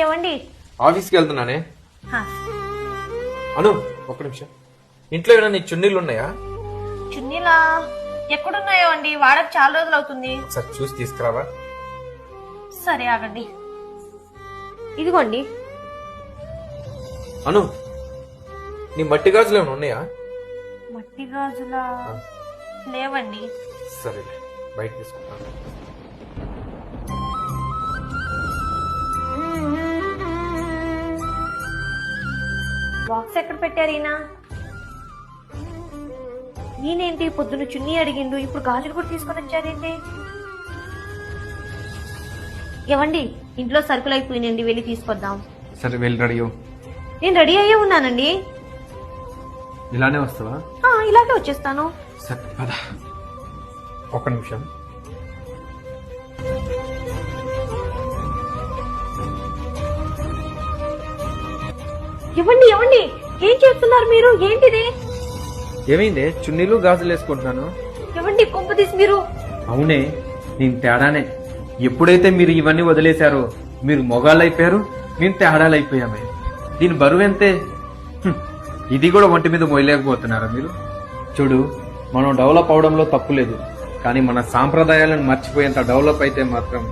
ఏవండి? ఆఫీస్కి వెళ్తున్నానే. హా. అను ఒక్క నిమిషం, ఇంట్లో ఏమైనా నీ చున్నీళ్ళు ఉన్నాయా? చున్నీలా ఎక్కడున్నాయో అండి, వాడక చాలా రోజులు అవుతుంది. ఒకసారి చూసి తీసుకురావా? సరే ఆగండి. ఇదిగోండి. అను, నీ మట్టి గాజులు ఏమైనా ఉన్నాయా? మట్టి గాజులా? లేవండి. సరే బయట తీసుకుంటాను. బాక్స్ ఎక్కడ పెట్టారు ఈయన? ఈయనేంటి పొద్దున్న చున్నీ అడిగిండు, ఇప్పుడు గాజులు కూడా తీసుకొని వచ్చారేంటి? ఏవండి, ఇంట్లో సరుకులు అయిపోయినండి, వెళ్ళి తీసుకొద్దాం. సరే వెళ్ళి రెడీ అవ్వు. నేను రెడీ అయ్యే ఉన్నానండి. ఇలానే వస్తావా? ఇలాగే వచ్చేస్తాను. సరే పద. ఒక్క నిమిషం. ఇవ్వండి ఇవ్వండి, ఏం చేస్తున్నారు మీరు? ఏంటిది? ఏమైంది? చున్నీలు గాజులు వేసుకుంటున్నాను. ఇవ్వండి, కొంప తీసి మీరు. అవునే, నేను తేడానే. ఎప్పుడైతే మీరు ఇవన్నీ వదిలేశారో మీరు మొగాళ్ళు అయిపోయారు, మేము తేడాలు అయిపోయామే. దీని బరువు ఎంతే? ఇది కూడా ఒంటి మీద మోయలేకపోతున్నారా మీరు? చూడు, మనం డెవలప్ అవడంలో తప్పు లేదు, కానీ మన సాంప్రదాయాలను మర్చిపోయేంత డెవలప్ అయితే మాత్రం